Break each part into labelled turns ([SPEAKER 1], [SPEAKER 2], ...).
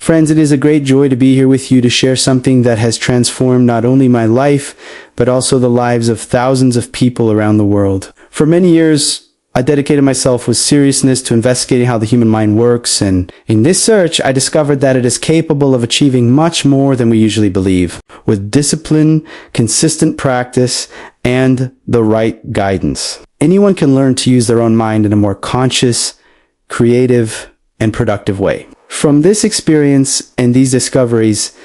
[SPEAKER 1] Friends, it is a great joy to be here with you to share something that has transformed not only my life, but also the lives of thousands of people around the world. For many years, I dedicated myself with seriousness to investigating how the human mind works, and in this search, I discovered that it is capable of achieving much more than we usually believe, with discipline, consistent practice, and the right guidance. Anyone can learn to use their own mind in a more conscious, creative, and productive way. From this experience and these discoveries,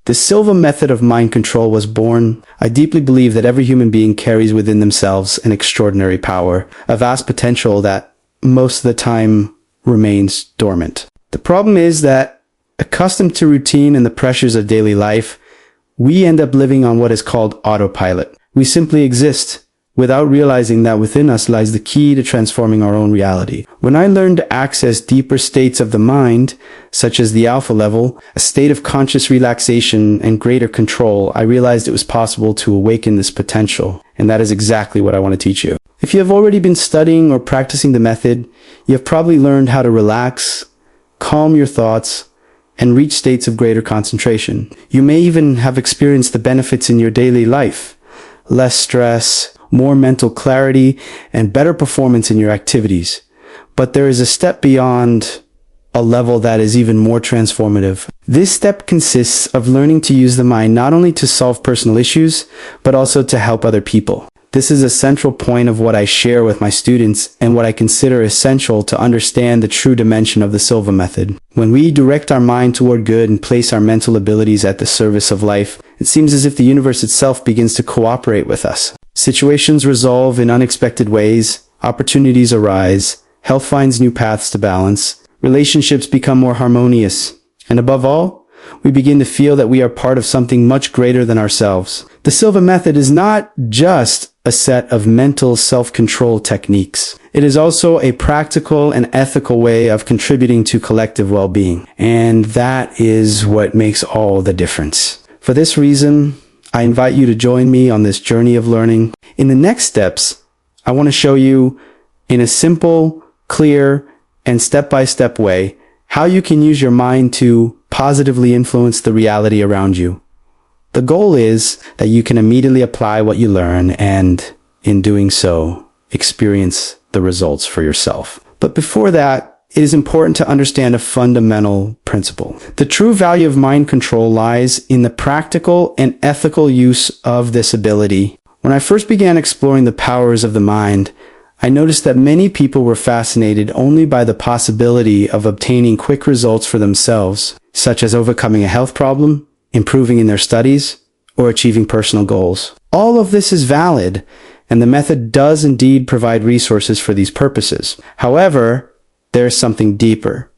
[SPEAKER 1] the Silva method of mind control was born. I deeply believe that every human being carries within themselves an extraordinary power, a vast potential that most of the time remains dormant. The problem is that, accustomed to routine and the pressures of daily life, we end up living on what is called autopilot. We simply exist, without realizing that within us lies the key to transforming our own reality. When I learned to access deeper states of the mind, such as the alpha level, a state of conscious relaxation and greater control, I realized it was possible to awaken this potential. And that is exactly what I want to teach you. If you have already been studying or practicing the method, you have probably learned how to relax, calm your thoughts, and reach states of greater concentration. You may even have experienced the benefits in your daily life. Less stress, more mental clarity, and better performance in your activities. But there is a step beyond a level that is even more transformative. This step consists of learning to use the mind not only to solve personal issues, but also to help other people. This is a central point of what I share with my students and what I consider essential to understand the true dimension of the Silva method. When we direct our mind toward good and place our mental abilities at the service of life, it seems as if the universe itself begins to cooperate with us. Situations resolve in unexpected ways, opportunities arise, health finds new paths to balance, relationships become more harmonious, and above all, we begin to feel that we are part of something much greater than ourselves. The Silva method is not just a set of mental self-control techniques. It is also a practical and ethical way of contributing to collective well-being. And that is what makes all the difference. For this reason, I invite you to join me on this journey of learning. In the next steps, I want to show you in a simple, clear, and step-by-step way how you can use your mind to positively influence the reality around you. The goal is that you can immediately apply what you learn and, in doing so, experience the results for yourself. But before that, it is important to understand a fundamental principle. The true value of mind control lies in the practical and ethical use of this ability. When I first began exploring the powers of the mind, I noticed that many people were fascinated only by the possibility of obtaining quick results for themselves, such as overcoming a health problem, improving in their studies, or achieving personal goals. All of this is valid, and the method does indeed provide resources for these purposes. However, there is something deeper.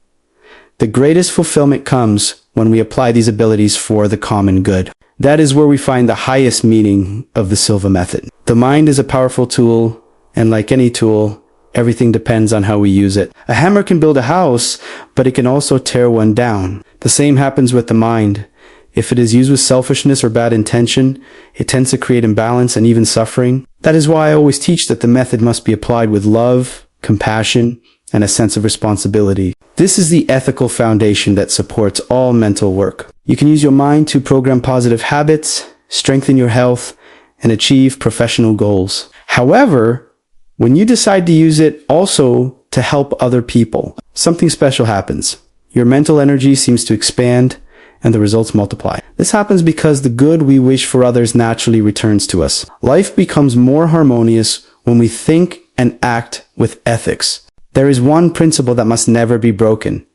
[SPEAKER 1] The greatest fulfillment comes when we apply these abilities for the common good. That is where we find the highest meaning of the Silva method. The mind is a powerful tool, and like any tool, everything depends on how we use it. A hammer can build a house, but it can also tear one down. The same happens with the mind. If it is used with selfishness or bad intention, it tends to create imbalance and even suffering. That is why I always teach that the method must be applied with love, compassion, and a sense of responsibility. This is the ethical foundation that supports all mental work. You can use your mind to program positive habits, strengthen your health, and achieve professional goals. However, when you decide to use it also to help other people, something special happens. Your mental energy seems to expand, and the results multiply. This happens because the good we wish for others naturally returns to us. Life becomes more harmonious when we think and act with ethics. There is one principle that must never be broken.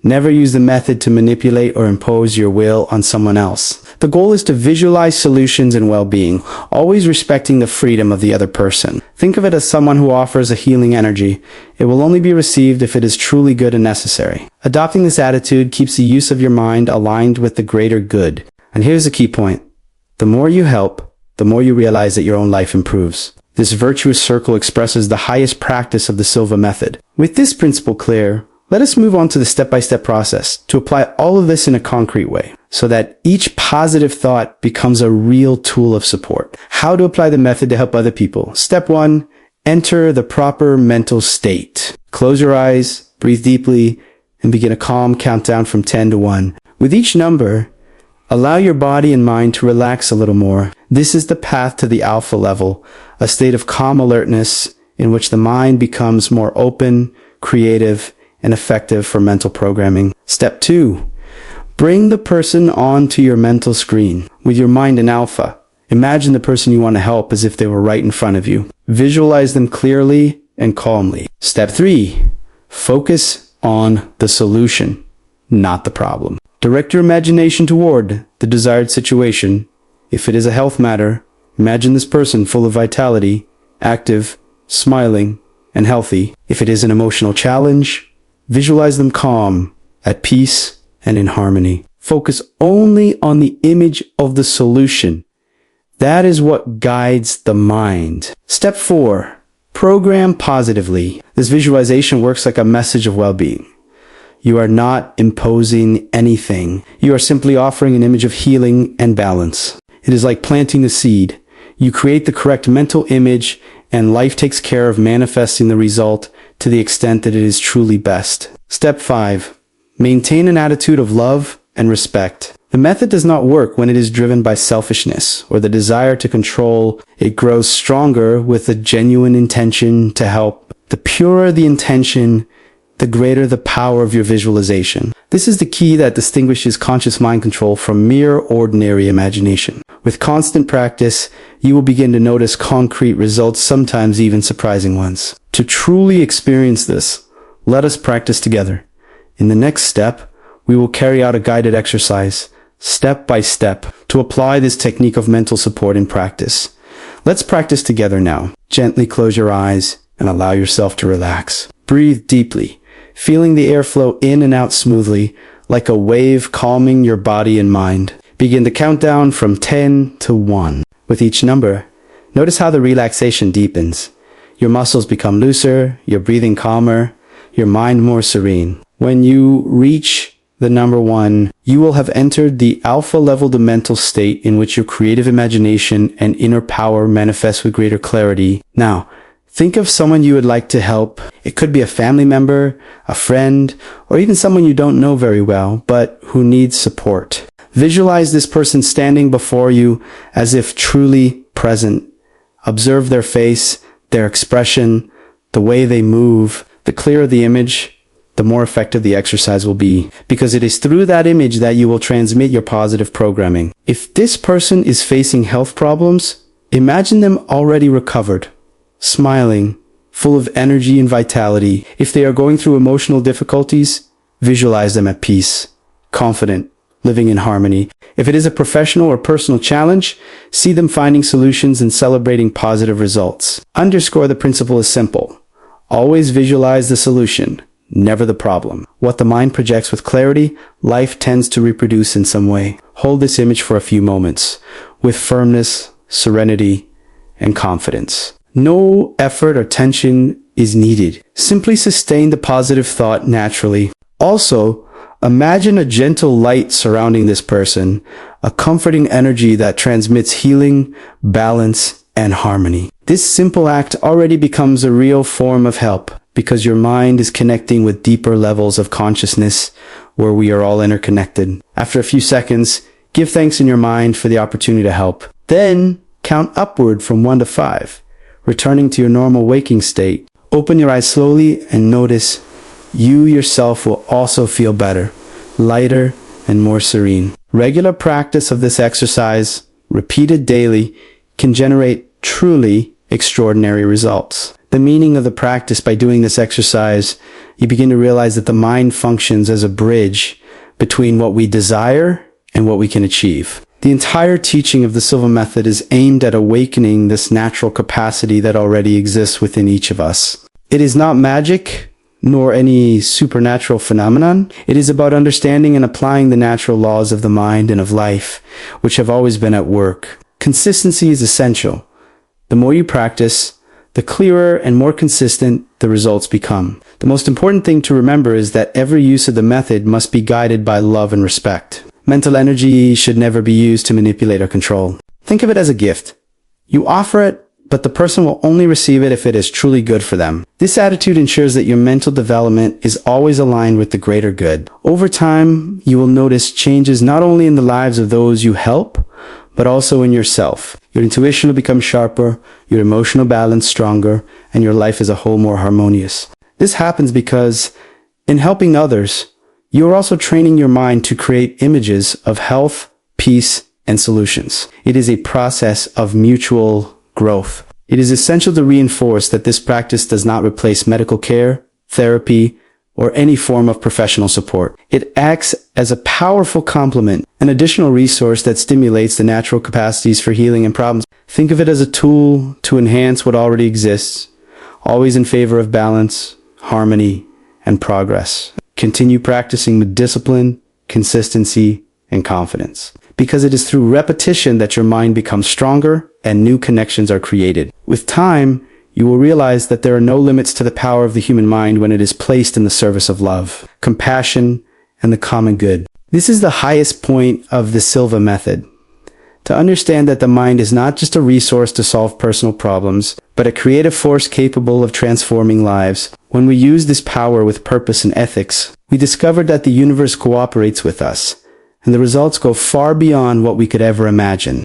[SPEAKER 1] Never use the method to manipulate or impose your will on someone else. The goal is to visualize solutions and well-being, always respecting the freedom of the other person. Think of it as someone who offers a healing energy. It will only be received if it is truly good and necessary. Adopting this attitude keeps the use of your mind aligned with the greater good. And here's the key point. The more you help, the more you realize that your own life improves. This virtuous circle expresses the highest practice of the Silva method. With this principle clear, let us move on to the step-by-step process to apply all of this in a concrete way so that each positive thought becomes a real tool of support. How to apply the method to help other people. Step 1, enter the proper mental state. Close your eyes, breathe deeply, and begin a calm countdown from 10 to 1. With each number, allow your body and mind to relax a little more. This is the path to the alpha level, a state of calm alertness in which the mind becomes more open, creative, and effective for mental programming. Step 2. Bring the person onto your mental screen. With your mind in alpha, imagine the person you want to help as if they were right in front of you. Visualize them clearly and calmly. Step 3. Focus on the solution, not the problem. Direct your imagination toward the desired situation. If it is a health matter, imagine this person full of vitality, active, smiling, and healthy. If it is an emotional challenge, visualize them calm, at peace, and in harmony. Focus only on the image of the solution. That is what guides the mind. Step 4. Program positively. This visualization works like a message of well-being. You are not imposing anything. You are simply offering an image of healing and balance. It is like planting the seed. You create the correct mental image, and life takes care of manifesting the result to the extent that it is truly best. Step 5. Maintain an attitude of love and respect. The method does not work when it is driven by selfishness or the desire to control. It grows stronger with a genuine intention to help. The purer the intention, the greater the power of your visualization. This is the key that distinguishes conscious mind control from mere ordinary imagination. With constant practice, you will begin to notice concrete results, sometimes even surprising ones. To truly experience this, let us practice together. In the next step, we will carry out a guided exercise, step by step, to apply this technique of mental support in practice. Let's practice together now. Gently close your eyes and allow yourself to relax. Breathe deeply, feeling the airflow in and out smoothly, like a wave calming your body and mind. Begin the countdown from 10 to 1. With each number, notice how the relaxation deepens. Your muscles become looser, your breathing calmer, your mind more serene. When you reach the number 1, you will have entered the alpha level, the mental state in which your creative imagination and inner power manifest with greater clarity. Now, think of someone you would like to help. It could be a family member, a friend, or even someone you don't know very well, but who needs support. Visualize this person standing before you as if truly present. Observe their face, their expression, the way they move. The clearer the image, the more effective the exercise will be, because it is through that image that you will transmit your positive programming. If this person is facing health problems, imagine them already recovered, smiling, full of energy and vitality. If they are going through emotional difficulties, visualize them at peace, confident, living in harmony. If it is a professional or personal challenge, see them finding solutions and celebrating positive results. Underscore the principle is simple. Always visualize the solution, never the problem. What the mind projects with clarity, life tends to reproduce in some way. Hold this image for a few moments, with firmness, serenity, and confidence. No effort or tension is needed. Simply sustain the positive thought naturally. Also, imagine a gentle light surrounding this person, a comforting energy that transmits healing, balance, and harmony. This simple act already becomes a real form of help, because your mind is connecting with deeper levels of consciousness where we are all interconnected. After a few seconds, give thanks in your mind for the opportunity to help. Then, count upward from 1 to 5, returning to your normal waking state. Open your eyes slowly and notice you yourself will also feel better, lighter, and more serene. Regular practice of this exercise, repeated daily, can generate truly extraordinary results. The meaning of the practice: by doing this exercise, you begin to realize that the mind functions as a bridge between what we desire and what we can achieve. The entire teaching of the Silva Method is aimed at awakening this natural capacity that already exists within each of us. It is not magic, nor any supernatural phenomenon. It is about understanding and applying the natural laws of the mind and of life, which have always been at work. Consistency is essential. The more you practice, the clearer and more consistent the results become. The most important thing to remember is that every use of the method must be guided by love and respect. Mental energy should never be used to manipulate or control. Think of it as a gift. You offer it but the person will only receive it if it is truly good for them. This attitude ensures that your mental development is always aligned with the greater good. Over time, you will notice changes not only in the lives of those you help, but also in yourself. Your intuition will become sharper, your emotional balance stronger, and your life as a whole more harmonious. This happens because, in helping others, you are also training your mind to create images of health, peace, and solutions. It is a process of mutual growth. It is essential to reinforce that this practice does not replace medical care, therapy, or any form of professional support. It acts as a powerful complement, an additional resource that stimulates the natural capacities for healing and problems. Think of it as a tool to enhance what already exists, always in favor of balance, harmony, and progress. Continue practicing with discipline, consistency, and confidence, because it is through repetition that your mind becomes stronger and new connections are created. With time, you will realize that there are no limits to the power of the human mind when it is placed in the service of love, compassion, and the common good. This is the highest point of the Silva Method. To understand that the mind is not just a resource to solve personal problems, but a creative force capable of transforming lives. When we use this power with purpose and ethics, we discovered that the universe cooperates with us, and the results go far beyond what we could ever imagine.